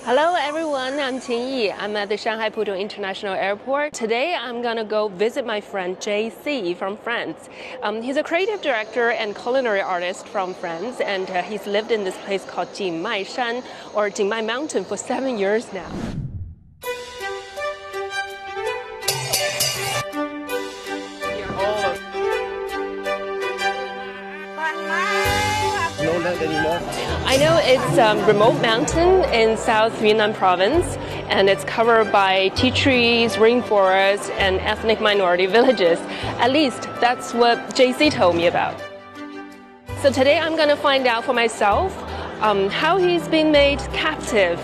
Hello everyone, I'm Qingyi. I'm at the Shanghai Pudong International Airport. Today I'm gonna go visit my friend JC from France. He's a creative director and culinary artist from France, and he's lived in this place called Shan or Jingmai Mountain for 7 years now. No land anymore. I know it's a remote mountain in South Yunnan province, and it's covered by tea trees, rainforests, and ethnic minority villages. At least that's what JC told me about. So today I'm going to find out for myself how he's been made captive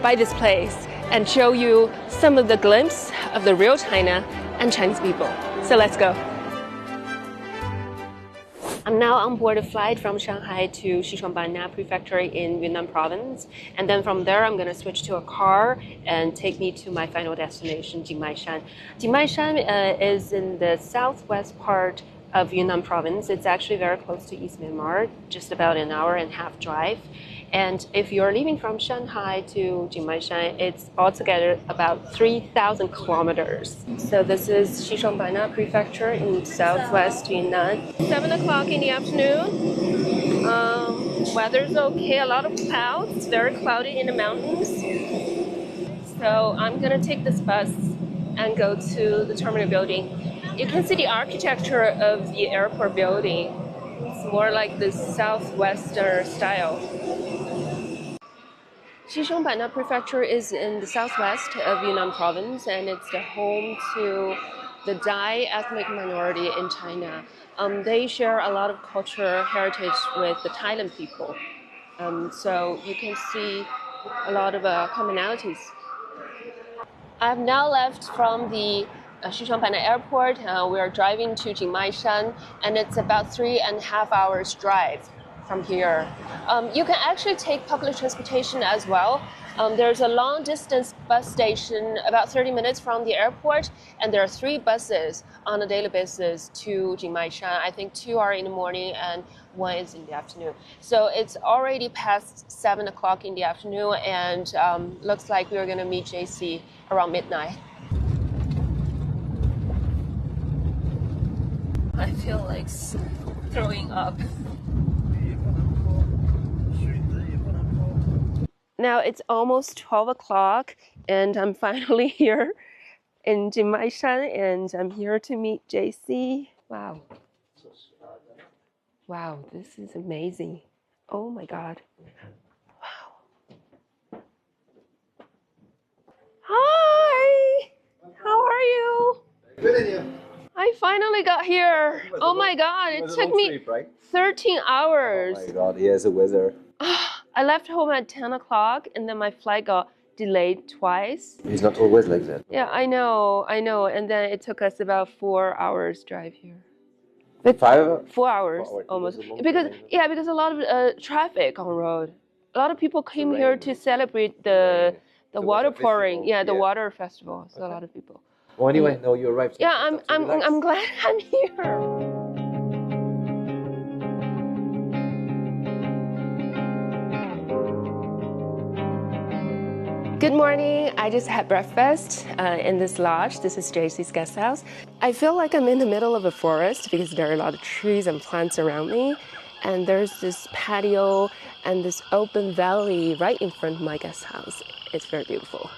by this place and show you some of the glimpse of the real China and Chinese people. So let's go. I'm now on board a flight from Shanghai to Xishuangbanna Prefecture in Yunnan Province, and then from there I'm going to switch to a car and take me to my final destination, Jingmaishan. Jingmaishan is in the southwest part of Yunnan Province. It's actually very close to East Myanmar, just about an hour and a half drive. And if you're leaving from Shanghai to Jingmaishan, it's altogether about 3,000 kilometers. So this is Xishuangbanna Prefecture in southwest Yunnan. 7 o'clock in the afternoon. Weather's okay, a lot of clouds. It's very cloudy in the mountains. So I'm gonna take this bus and go to the terminal building. You can see the architecture of the airport building. It's more like the southwestern style. Xishuangbanna Prefecture is in the southwest of Yunnan Province, and it's the home to the Dai ethnic minority in China. They share a lot of cultural heritage with the Thailand people. So you can see a lot of commonalities. I've now left from the Xishuangbanna Airport. We are driving to Jingmaishan, and it's about 3.5 hours drive from here. You can actually take public transportation as well. There's a long distance bus station about 30 minutes from the airport, and there are 3 buses on a daily basis to Jingmaishan. I think 2 are in the morning and 1 is in the afternoon. So it's already past 7 o'clock in the afternoon, and looks like we're gonna meet JC around midnight. I feel like throwing up. Now it's almost 12 o'clock, and I'm finally here in Jingmaishan, and I'm here to meet JC. Wow. Wow, this is amazing. Oh my God. Wow. Hi! How are you? Good in you. I finally got here. Oh my God, it took me 13 hours. Oh my God, here's the weather. I left home at 10 o'clock, and then my flight got delayed twice. It's not always like that. Yeah, I know. And then it took us about 4 hours drive here. 4 hours almost. Because a lot of traffic on the road. A lot of people came here to celebrate the water pouring. Yeah, the water festival. So a lot of people. Well, anyway, no, you arrived. Yeah, I'm glad I'm here. Good morning. I just had breakfast in this lodge. This is JC's guest house. I feel like I'm in the middle of a forest because there are a lot of trees and plants around me. And there's this patio and this open valley right in front of my guest house. It's very beautiful.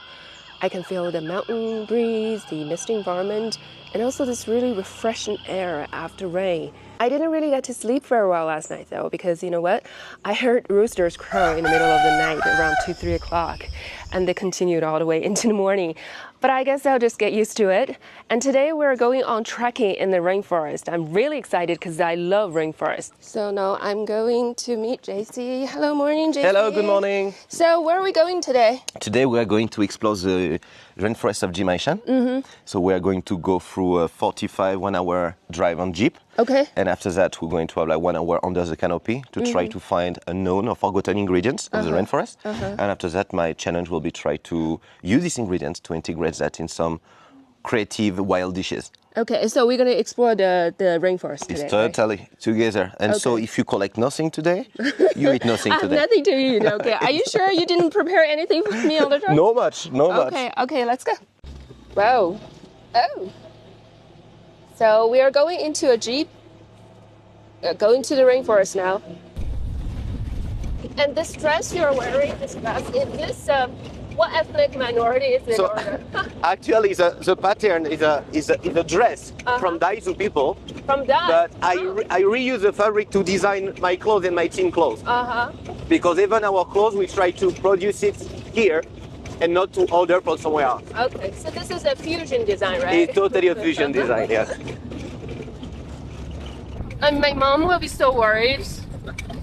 I can feel the mountain breeze, the misty environment, and also this really refreshing air after rain. I didn't really get to sleep very well last night though, because you know what? I heard roosters crow in the middle of the night around 2-3 o'clock, and they continued all the way into the morning. But I guess I'll just get used to it. And today we're going on trekking in the rainforest. I'm really excited because I love rainforest. So now I'm going to meet JC. Hello, morning, JC. Hello, good morning. So where are we going today? Today we are going to explore the rainforest of Jingmaishan. So we are going to go through a 1-hour drive on jeep. Okay. And after that, we're going to have like 1 hour under the canopy to try to find unknown or forgotten ingredients of the rainforest. And after that, my challenge will be try to use these ingredients to integrate that in some creative wild dishes. Okay, so we're gonna explore the rainforest today. It's totally together. And so if you collect nothing today, you eat nothing I have today. nothing to eat. Okay, are you sure you didn't prepare anything for me on the trip? No much. Okay, let's go. Wow. Oh. So we are going into a jeep. Going to the rainforest now. And this dress you're wearing, this vest, is this what ethnic minority is it? So actually, the pattern is a dress from Daizu people. From that? But I reuse the fabric to design my clothes and my team clothes. Because even our clothes, we try to produce it here and not to order from somewhere else. Okay, so this is a fusion design, right? It's totally a fusion design, yes. And my mom will be so worried.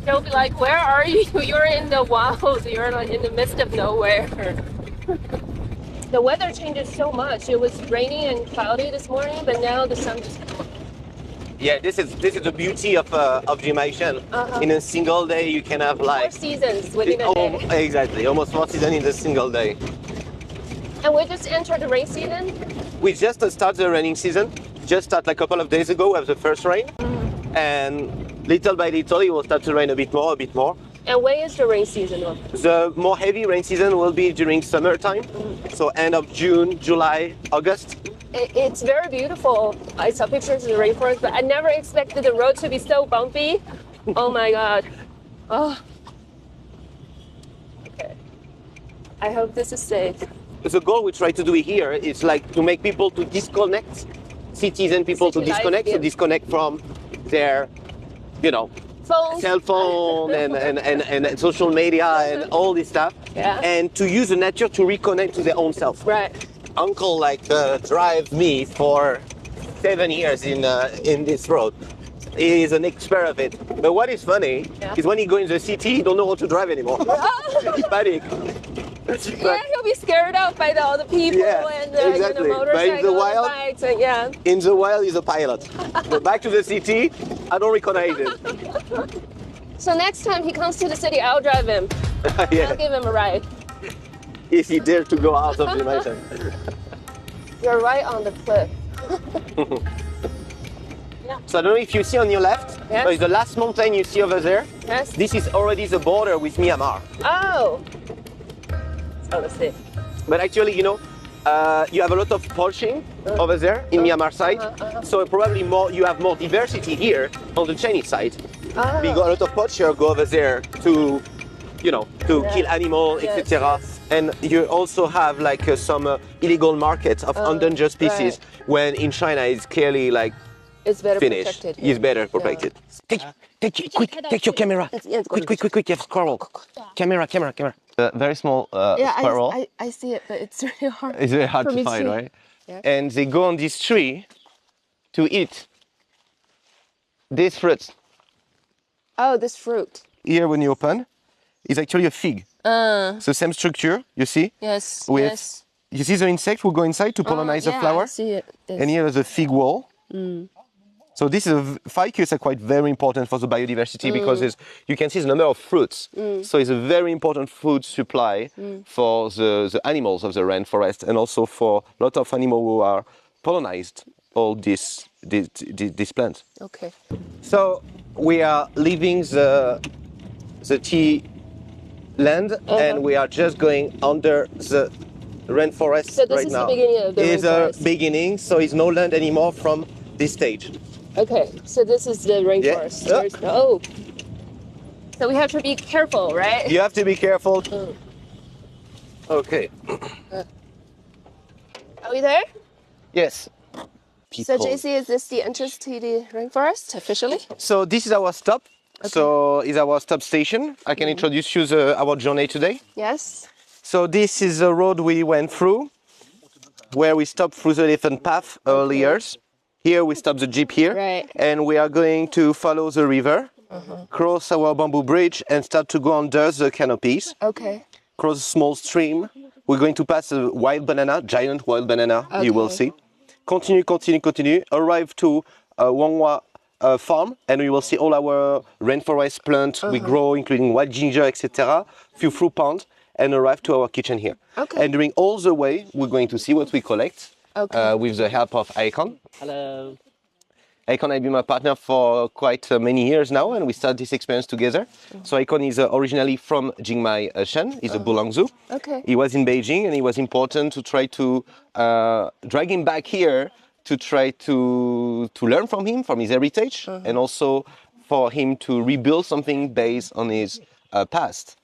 She'll be like, where are you? You're in the wild. You're like in the midst of nowhere. The weather changes so much. It was rainy and cloudy this morning, but now the sun just came up. Yeah, this is the beauty of Jimaishan. In a single day, you can have like 4 seasons within a day. Exactly, almost 4 seasons in a single day. And we just entered the rain season. We just started the raining season. Just started like a couple of days ago. We have the first rain, and little by little, it will start to rain a bit more. And when is the rain season? The more heavy rain season will be during summertime, so end of June, July, August. It's very beautiful. I saw pictures of the rainforest, but I never expected the road to be so bumpy. Oh my God. Oh. Okay. I hope this is safe. The goal we try to do here is like to make people to disconnect, cities and people to disconnect from their, cell phone and social media and all this stuff, and to use the nature to reconnect to their own self. Right. Uncle drive me for 7 years in this road. He is an expert of it. But what is funny is when he go in the city, he don't know how to drive anymore. He panic. He'll be scared out by all the people and the motorcycles, bikes, and In the wild, he's a pilot. But back to the city, I don't recognize him. So next time he comes to the city, I'll drive him. I'll give him a ride. If he dares to go out of the mountain. You're right on the cliff. So I don't know if you see on your left, but the last mountain you see over there, this is already the border with Myanmar. Oh. So let's see. But actually, you have a lot of poaching over there in Myanmar side. So probably you have more diversity here on the Chinese side. We got a lot of poachers go over there to kill animals, etc. And you also have some illegal markets of endangered species. When in China it's clearly it's better finished. Protected. It's better protected. Take your camera. Quick, you have squirrel. Camera. Very small squirrel. I see it, but it's really hard. It's very hard to find, right? Yeah. And they go on this tree to eat these fruits. Oh, this fruit. Here, when you open, it's actually a fig. It's the same structure, you see? Yes. You see the insect will go inside to pollinize the flower? I see it. And here is a fig wall. So this is ficus are quite very important for the biodiversity because you can see the number of fruits. So it's a very important food supply for the animals of the rainforest and also for a lot of animals who are pollinized all these plants. Okay. So we are leaving the tea land and we are just going under the rainforest so this right is now. The beginning of the It's rainforest. a beginning, so it's no land anymore from this stage. Okay, so this is the rainforest. Yeah. So we have to be careful, right? You have to be careful. Okay. Are we there? Yes. So JC, is this the entrance to the rainforest officially? So this is our stop. Okay. So it's our stop station. I can introduce you our journey today. Yes. So this is the road we went through, where we stopped through the elephant path earlier. Here we stop the jeep here, and we are going to follow the river, cross our bamboo bridge, and start to go under the canopies. Okay. Cross a small stream. We're going to pass a wild banana, giant wild banana. You will see. Continue. Arrive to Wanghua farm, and we will see all our rainforest plants we grow, including wild ginger, etc. Few fruit ponds, and arrive to our kitchen here. Okay. And during all the way, we're going to see what we collect. with the help of Aikon. Hello. Aikon has been my partner for quite many years now, and we started this experience together. So Aikon is originally from Jingmai Shen. He's a Bulangzu. Okay. He was in Beijing, and it was important to try to drag him back here to try to learn from him, from his heritage, and also for him to rebuild something based on his past.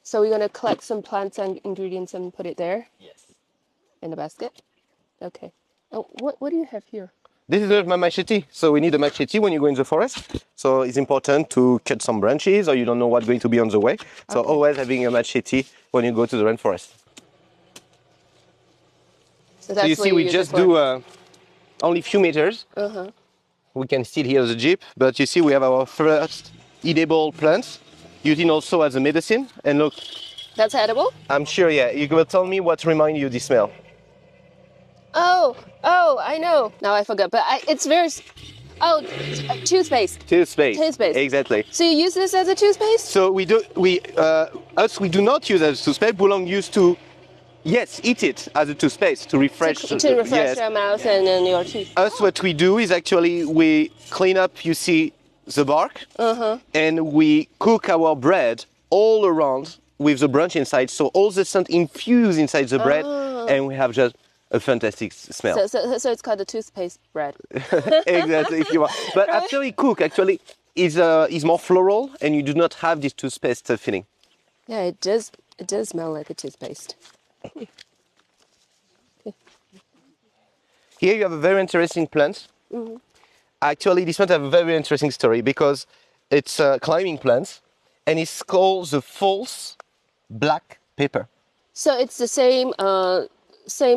So we're gonna collect some plants and ingredients and put it there Yes. in the basket. Okay. Oh, what do you have here? This is my machete. So we need a machete when you go in the forest. So it's important to cut some branches, or you don't know what's going to be on the way. So always having a machete when you go to the rainforest. So that's So you what see, we use just it for. do only a few meters. We can still hear the jeep, but you see we have our first edible plants, using also as a medicine. And look, That's edible? I'm sure, yeah, you will tell me what reminds you this smell. Oh, I know. Now I forgot, but it's very. Toothpaste. Toothpaste. Toothpaste. Exactly. So you use this as a toothpaste? So we do not use it as toothpaste. Bulong used to, yes, eat it as a toothpaste to refresh. To refresh yes. your mouth and then your teeth. Us, what we do is actually we clean up, you see, the bark, and we cook our bread all around with the branch inside, so all the scent infuse inside the bread, and we have just a fantastic smell. So it's called the toothpaste bread. Exactly, if you want. But after we cook, actually, is more floral, and you do not have this toothpaste feeling. Yeah, it does. It does smell like a toothpaste. Here you have a very interesting plant. Actually, this one has a very interesting story because it's a climbing plant, and it's called the false black pepper. So it's the same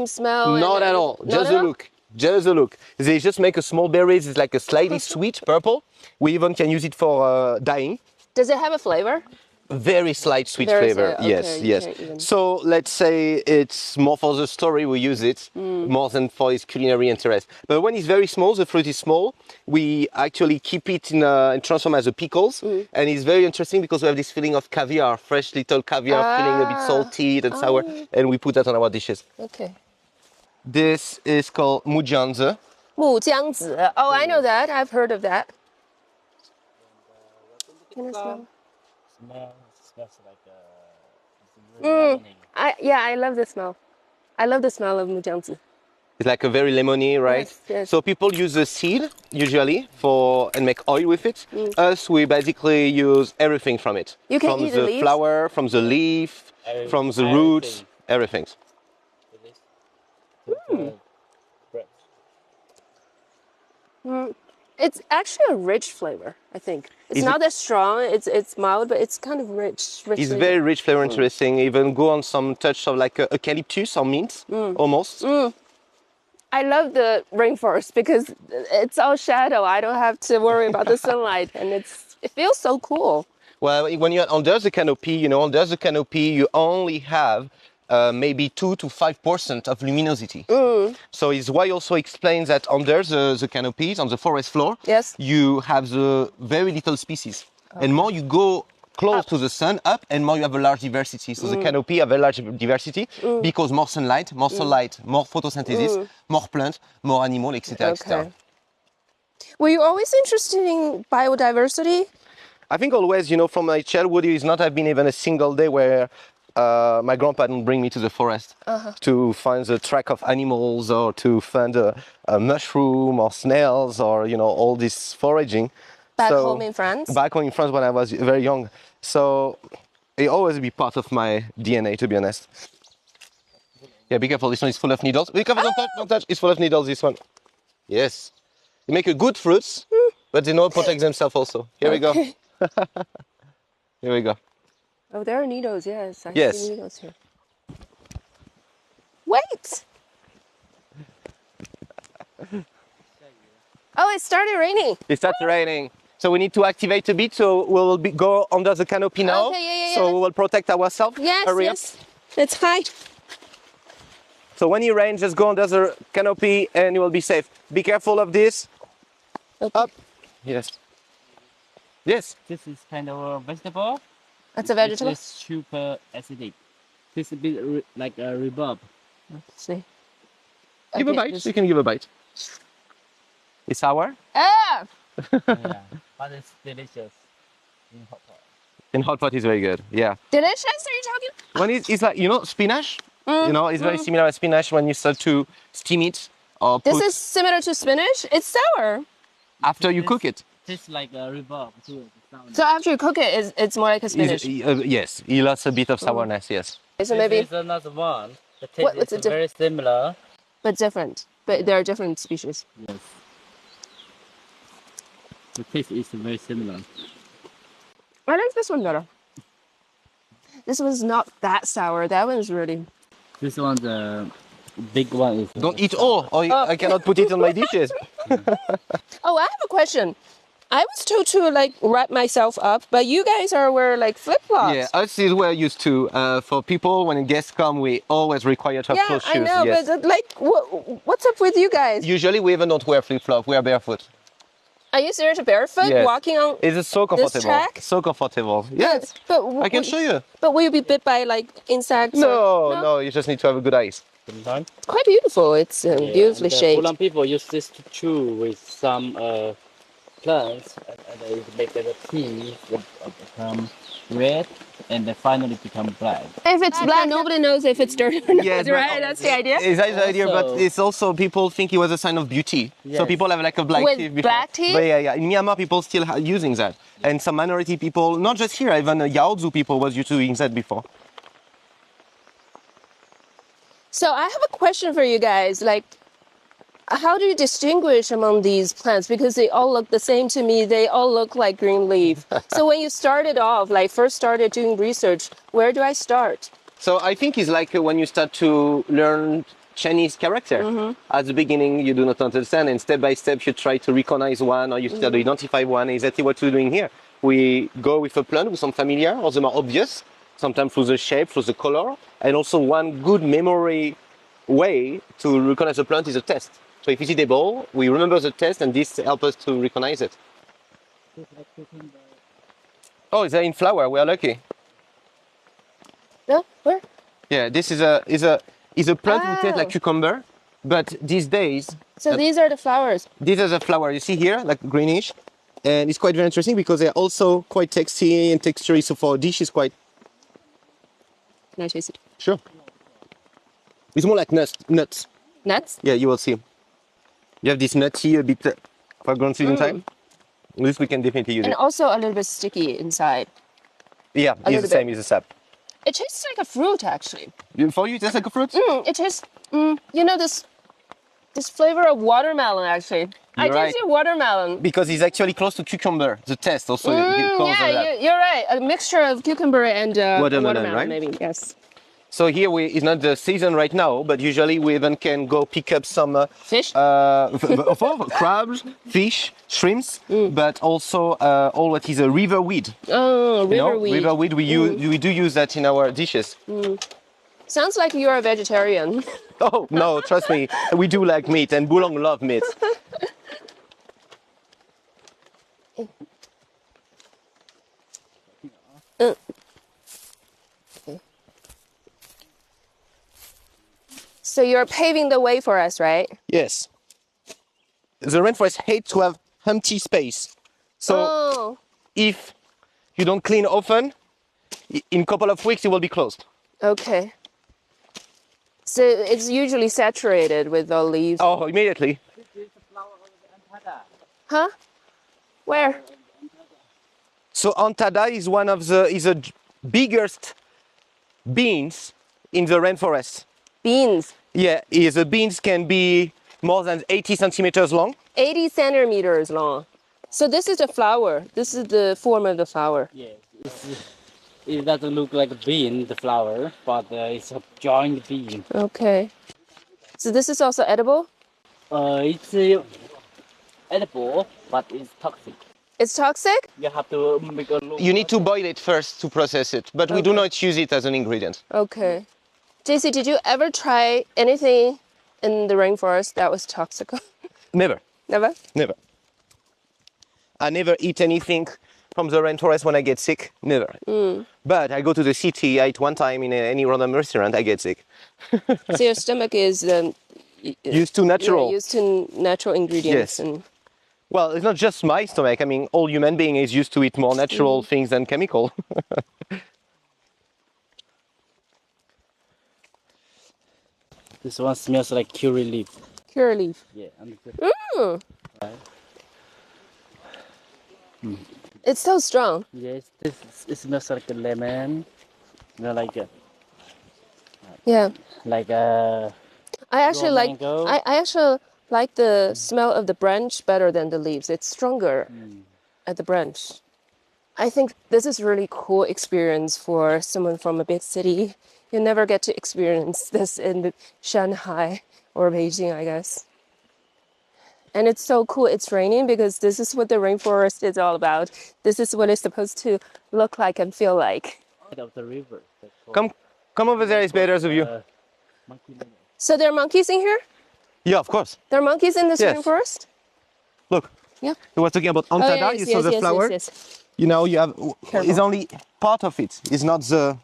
smell. Not at all. Just the look. Just the look. They just make a small berries. It's like a slightly sweet purple. We even can use it for dyeing. Does it have a flavor? Very slight sweet Very flavor. slight, okay, Yes. So let's say it's more for the story we use it, more than for its culinary interest. But when it's very small, the fruit is small, we actually keep it and transform as a pickles. And it's very interesting because we have this feeling of caviar, fresh little caviar, feeling a bit salty and sour, and we put that on our dishes. Okay. This is called mujiangzi. 木姜子. Oh, I know that. I've heard of that. Can I smell? Smells like I love the smell. I love the smell of mujiangzi. It's like a very lemony, right? Yes. So people use the seed usually and make oil with it. Us, we basically use everything from it. You can from eat the leaves? flower, from the leaf, from the roots, everything. It's actually a rich flavor, I think. It's not that strong. It's mild, but it's kind of rich. It's flavor. very rich flavor, interesting. Even go on some touch of like eucalyptus or mint, almost. I love the rainforest because it's all shadow. I don't have to worry about the sunlight, and it feels so cool. Well, when you're under the canopy, you only have maybe 2 to 5% of luminosity. So it's why also explains that under the canopies, on the forest floor, Yes. you have the very little species. And more you go close to the sun, up, and more you have a large diversity. So the canopy have a large diversity because more sunlight, more photosynthesis, more plants, more animals, etc. Okay. Were you always interested in biodiversity? I think always, from my childhood, it's not have been even a single day where my grandpa didn't bring me to the forest to find the track of animals or to find a mushroom or snails or, all this foraging. Back home in France? Back home in France when I was very young. So it always be part of my DNA, to be honest. Yeah, be careful. This one is full of needles. Be careful, don't touch. It's full of needles, this one. Yes. They make a good fruits, but they know protect themselves also. Here we go. Here we go. Oh, there are needles, yes. I Yes. see needles here. Wait! Oh, it started raining. It started raining. So we need to activate a bit, so we'll go under the canopy now. Okay, yeah. So we will protect ourselves. Yes, Hurry up. yes. Let's hide. So when you rain, just go under the canopy and you will be safe. Be careful of this. Okay. Up. Yes. Yes. This is kind of a vegetable. That's a vegetable? It's super acidic. This is a bit like a reverb. Let's see. Give a Okay, bite. just- You can give a bite. It's sour. Ah! Yeah, but it's delicious in hot pot. In hot pot is very good. Yeah. Delicious, are you talking? When it's like, you know, spinach. You know, it's very similar to spinach when you start to steam it or This put is similar to spinach. It's sour. after you cook it. Tastes like a reverb too. The sound. So after you cook it, it's more like a spinach. Yes, he lost a bit of sourness. Yes. So This maybe, is another one. The taste What's is the very similar. but different. But there are different species. Yes. The taste is very similar. I like this one better. This one's not that sour. That one's really. This one, the big one is. Don't eat all, or I cannot put it on my dishes. Oh, I have a question. I was told to like wrap myself up, but you guys are wear like flip flops. Yeah, us is we're used to. For people, when guests come, we always require to have Yeah, closed I shoes. know, Yes. but like, what's up with you guys? Usually we even don't wear flip flop. We are barefoot. Are you serious? Barefoot, Yes. walking on? It's so comfortable. track? So comfortable. Yes. But I can show you. But will you be bit by like insects? No, you just need to have a good eyes. Sometimes. It's quite beautiful. It's beautifully The shaped. Fulan people use this to chew with some plants, and they make the tea become red, and they finally become black. If it's black, nobody knows if it's dirty or not. Yes, but- right? That's the idea. Is that the idea? But Also- it's also people think it was a sign of beauty. So Yes. people have like a black With teeth before. black teeth? But yeah. In Myanmar, people still are using that, and some minority people, not just here, even Yaozu people was used to using that before. So I have a question for you guys. Like, how do you distinguish among these plants? Because they all look the same to me. They all look like green leaf. So when you started off, like first started doing research, where do I start? So I think it's like when you start to learn Chinese character. At the beginning, you do not understand, and step by step, you try to recognize one or you start to identify one. Exactly what we're doing here. We go with a plant with some familiar or the more obvious, sometimes through the shape, through the color, and also one good memory way to recognize the plant is a test. So if it's edible, we remember the test, and this helps us to recognize it. Oh, they're in flower. We are lucky. No, where? Yeah, this is a plant that tastes like Oh. cucumber, but these days So these are the flowers. these are the flower you see here, like greenish, and it's quite very interesting because they're also quite tasty and textury. So for a dish, it's quite Can I taste it? sure. It's more like nuts. Nuts? Yeah, you will see. You have this nutty, a bit fragrance inside. This we can definitely use And it. also a little bit sticky inside. Yeah, it's little the same. bit. It's a sap. It tastes like a fruit, actually. For you, it tastes like a fruit. It tastes, you know, this flavor of watermelon, actually. I You're right. tasted watermelon. Because it's actually close to cucumber. The taste also it calls on that. You're right. A mixture of cucumber and watermelon, right? maybe. Yes. So here it's not the season right now, but usually we even can go pick up some Fish? crabs, fish, shrimps, but also all what is a river weed. Oh, You know, river weed. river weed. We do use that in our dishes. Sounds like you're a vegetarian. Oh no, trust me, we do like meat, and Bulong love meat. So you're paving the way for us, right? Yes. The rainforest hates to have empty space. So Oh, if you don't clean often, in a couple of weeks it will be closed. okay. So it's usually saturated with the leaves. Oh, immediately. Huh? Where? So Antada is one of the biggest beans in the rainforest. Beans. Yeah, the beans can be more than 80 centimeters long. 80 centimeters long. So this is the flower. This is the form of the flower. Yes, it doesn't look like a bean, the flower, but it's a giant bean. Okay. So this is also edible? It's edible, but it's toxic. It's toxic? You have to make a look. You need to boil it first to process it, but we do not use it as an ingredient. Okay. JC, did you ever try anything in the rainforest that was toxic? Never, Never? never. I never eat anything from the rainforest when I get sick. Never. But I go to the city, I eat one time in any random restaurant, I get sick. So your stomach is used to natural. Yeah, used to natural ingredients. Yes. And Well, it's not just my stomach. I mean, all human being is used to eat more natural things than chemical. This one smells like curry leaf. curry leaf. Yeah. Mm, Right. it's so strong. Yes, it smells like a lemon. You know, Yeah. like a I actually raw like mango. I actually like the smell of the branch better than the leaves. It's stronger at the branch. I think this is really cool experience for someone from a big city. You never get to experience this in Shanghai or Beijing, I guess. And it's so cool it's raining because this is what the rainforest is all about. This is what it's supposed to look like and feel like. Of the river. Come over there. It's better of you. Monkey lily. So there are monkeys in here? Yeah, of course. There are monkeys in this Yes. rainforest? Look. Yeah. We were talking about antada. You saw the flower. Yes. You know, you have. Careful. It's only part of it. It's not the.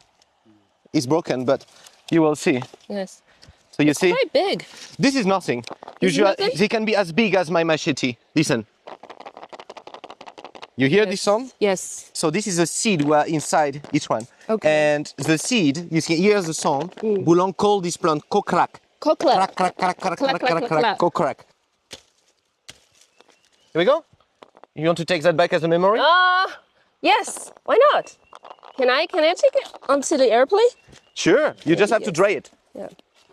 It's broken, but you will see. Yes. So you see, Quite big. this is nothing. It's Usually, nothing? they can be as big as my machete. Listen. You hear this sound? Yes. So this is a seed where inside each one. Okay. And the seed, you can hear the sound. Boulogne called this plant kokrak. Kokla. Crack, crack, crack, crack, Clack, crack, clack, crack, clack, crack, clack. kokrak. Here we go. You want to take that back as a memory? Yes. Why not? Can I take it onto the airplane? Sure. You just have to Yes. dry it. Yeah.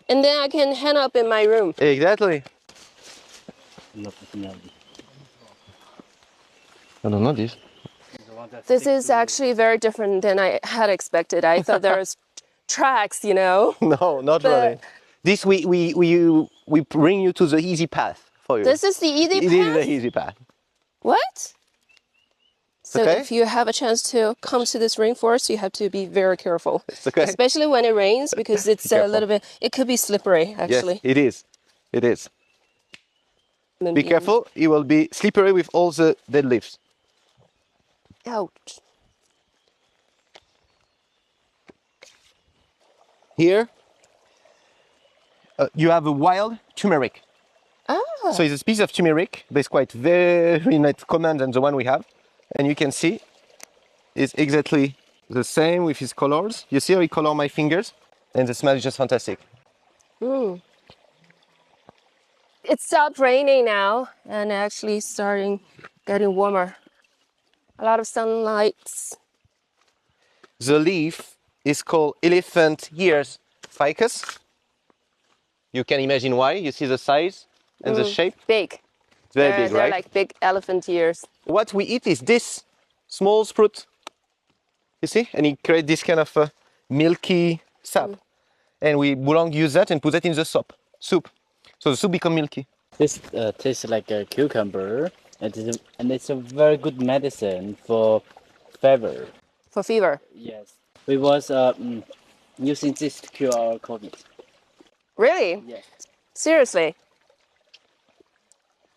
And then I can hang up in my room. Exactly. Not smelly. I don't know this. The one that This sticks is to- actually very different than I had expected. I thought there was tracks, you know. No, not But- really. This we bring you to the easy path for you. This is the easy It path. is the easy path. What? So okay. if you have a chance to come to this rainforest, you have to be very careful. It's okay. Especially when it rains because it's a Careful. little bit, it could be slippery actually. Yes, it is. It is. Be careful. It will be slippery with all the dead leaves. Ouch. Here, you have a wild turmeric. Ah. So it's a species of turmeric, but it's quite very not common than the one we have. And you can see it's exactly the same with his colors. You see how I color my fingers? And the smell is just fantastic. It stopped raining now and actually getting warmer. A lot of sunlight. The leaf is called elephant ears ficus. You can imagine why. You see the size and the shape. Big. It's very big, They're right? like big elephant ears. What we eat is this small fruit. You see? And it creates this kind of milky sap. And we Boulogne use that and put that in the soup. So the soup becomes milky. This tastes like a cucumber, and it's a very good medicine for fever. For fever. Yes, we was using this to cure our COVID. Really? Yes. Seriously?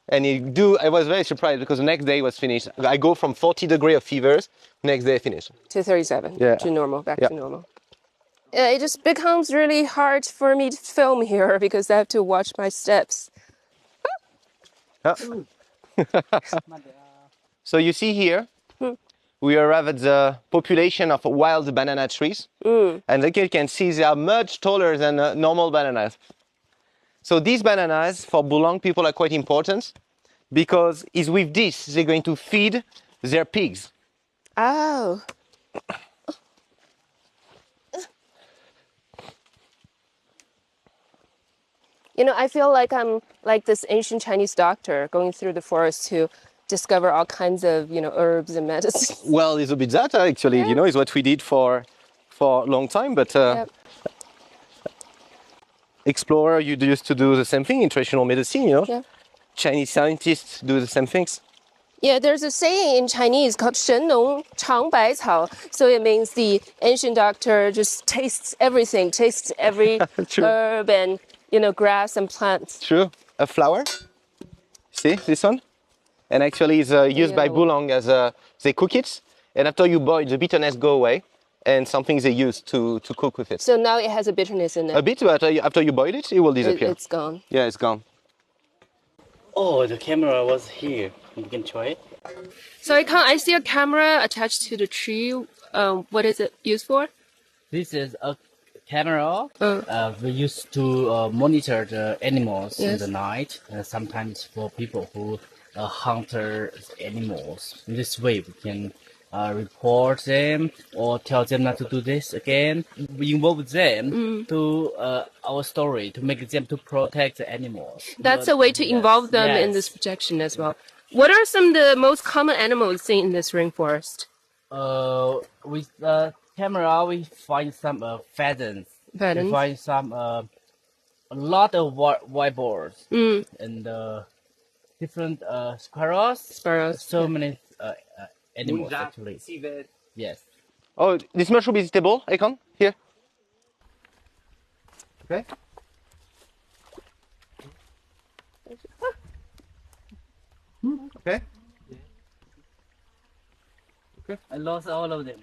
And I was very surprised because the next day it was finished. I go from 40 degrees of fevers, next day finish. To 37. Yeah. To normal, back Yeah. to normal. It just becomes really hard for me to film here because I have to watch my steps. Ah. So you see here, we arrive at the population of wild banana trees. And like you can see, they are much taller than normal bananas. So these bananas for Boulogne people are quite important because it's with this they're going to feed their pigs. Oh. You know, I feel like I'm like this ancient Chinese doctor going through the forest to discover all kinds of, herbs and medicines. Well, it's a bit that actually, is what we did for a long time. But Yep. explorer, you used to do the same thing in traditional medicine, Yeah. Chinese scientists do the same things. Yeah, there's a saying in Chinese called 神农尝百草. So it means the ancient doctor just tastes everything, tastes every True. herb and, grass and plants. True. A flower. See this one? And actually it's used by Yeah. Boulogne as they cook it. And after you boil, the bitterness go away. and something they use to cook with it. So now it has a bitterness in it. A bit, but after you boil it, it will disappear. It's gone. Yeah, it's gone. Oh, the camera was here. You can try it. So I see a camera attached to the tree. What is it used for? This is a camera we use to monitor the animals in the night. Sometimes for people who hunt animals. In this way, we can report them or tell them not to do this again. We involve them to our story to make them to protect the animals. That's a way to involve them in this projection as well. What are some of the most common animals seen in this rainforest? With the camera, we find some pheasants. We find some a lot of whiteboards and different squirrels. So many animals actually. Yes. Oh, this mushroom is edible, Akon? Here. Okay. Okay. Okay. I lost all of them.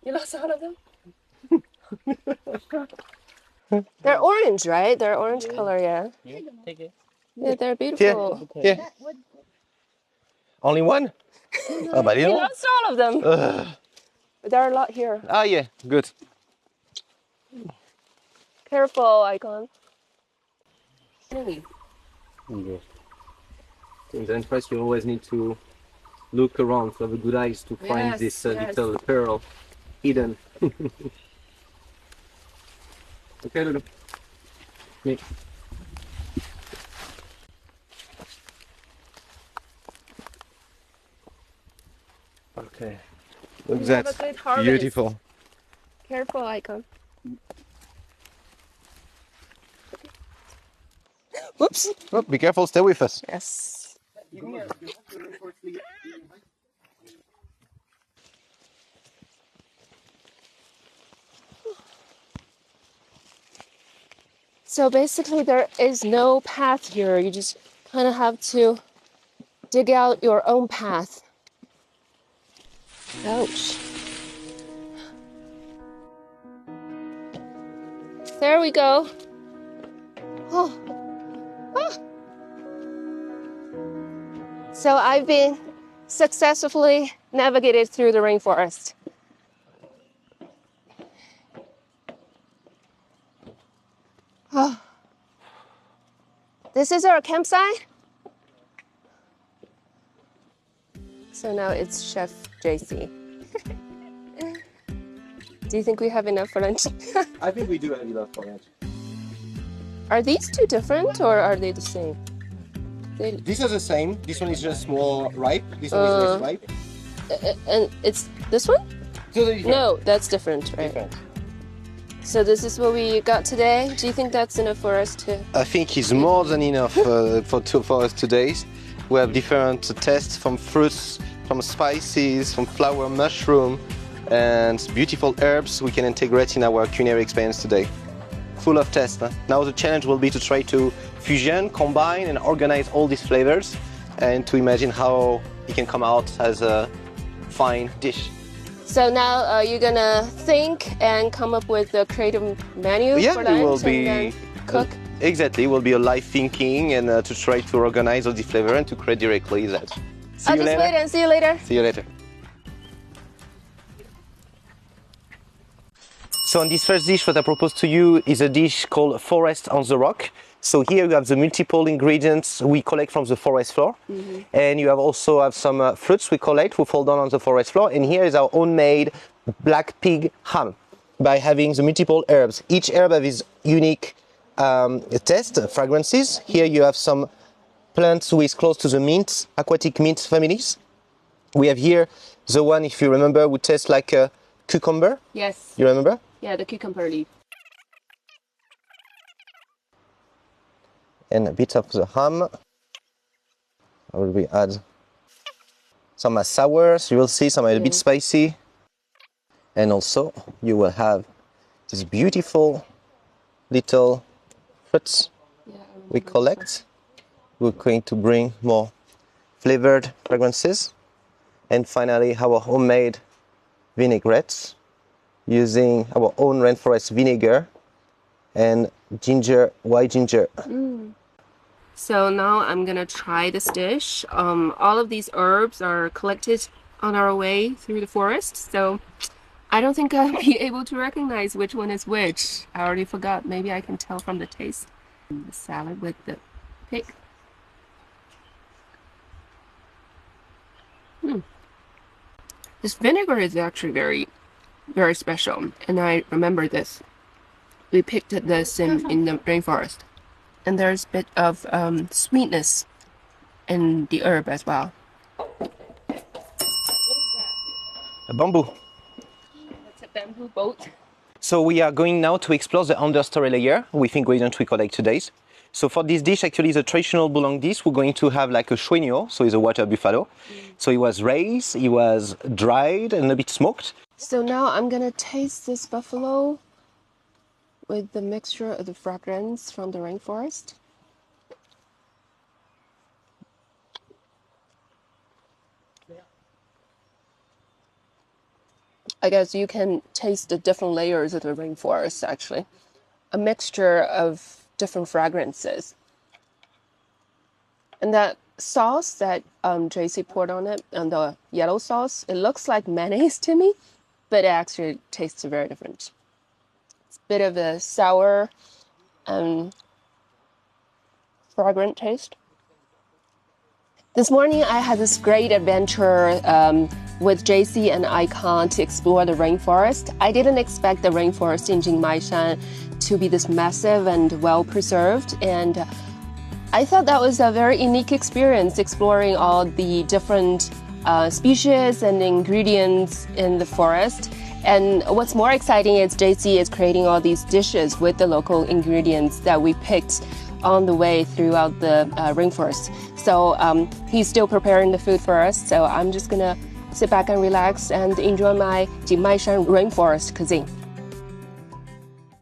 You lost all of them? They're orange, right? They're orange color, yeah. Here, take it. Yeah, they're beautiful. Here. Only one? Oh, but you You know. lost all of them. But there are a lot here. Ah, yeah, good. Careful, Icon. Hey. Okay. In the entrance, you always need to look around to have a good eyes to find this little pearl hidden. Okay, Lulu. Me. Okay. Look, that's beautiful. Careful, Icon. Whoops. Oh, be careful, stay with us. Yes. So basically there is no path here. You just kind of have to dig out your own path. Ouch. There we go. Oh. Ah. So I've been successfully navigated through the rainforest. Oh. This is our campsite. So now it's Chef JC. Do you think we have enough for lunch? I think we do have enough for lunch. Are these two different or are they the same? These are the same. This one is just more ripe. This one is less ripe. And it's this one? Totally different. No, that's different, right? Different. So this is what we got today. Do you think that's enough for us to? I think it's more than enough for us today. We have different tests from fruits, from spices, from flower, mushroom, and beautiful herbs we can integrate in our culinary experience today. Full of tests. Huh? Now the challenge will be to try to fusion, combine, and organize all these flavors, and to imagine how it can come out as a fine dish. So now you're gonna think and come up with a creative menu for lunch it will be and then cook. Exactly, it will be a live thinking and to try to organize all the flavor and to create directly that. I'll just wait and see you later. See you later. So on this first dish, what I propose to you is a dish called Forest on the Rock. So here you have the multiple ingredients we collect from the forest floor. And you also have some fruits we collect, we fall down on the forest floor. And here is our own made black pig ham by having the multiple herbs. Each herb has its unique taste, fragrances. Here you have some plants with close to the mint, aquatic mint families. We have here the one, if you remember, would taste like a cucumber. Yes. You remember? Yeah, the cucumber leaf. And a bit of the ham. I will add some sour, so you will see some a bit spicy. And also you will have this beautiful little fruits we collect. We're going to bring more flavored fragrances. And finally our homemade vinaigrettes using our own rainforest vinegar and ginger, white ginger. So now I'm gonna try this dish. All of these herbs are collected on our way through the forest, so I don't think I'll be able to recognize which one is which. I already forgot. Maybe I can tell from the taste. The salad with the pig. This vinegar is actually very, very special, and I remember this. We picked this in the rainforest, and there's a bit of sweetness in the herb as well. A bamboo. It's a bamboo boat. So we are going now to explore the understory layer with ingredients we collect today. So for this dish, actually the traditional Bulang dish, we're going to have like a shuenyo, so it's a water buffalo. So it was raised, it was dried and a bit smoked. So now I'm gonna taste this buffalo with the mixture of the fragrance from the rainforest. I guess you can taste the different layers of the rainforest actually. A mixture of different fragrances. And that sauce that JC poured on it, and the yellow sauce, it looks like mayonnaise to me, but it actually tastes very different. It's a bit of a sour and fragrant taste. This morning I had this great adventure with JC and Icon to explore the rainforest. I didn't expect the rainforest in Jingmaishan to be this massive and well preserved, and I thought that was a very unique experience, exploring all the different species and ingredients in the forest. And what's more exciting is JC is creating all these dishes with the local ingredients that we picked on the way throughout the rainforest. So he's still preparing the food for us, so I'm just gonna sit back and relax and enjoy my Jingmaishan rainforest cuisine.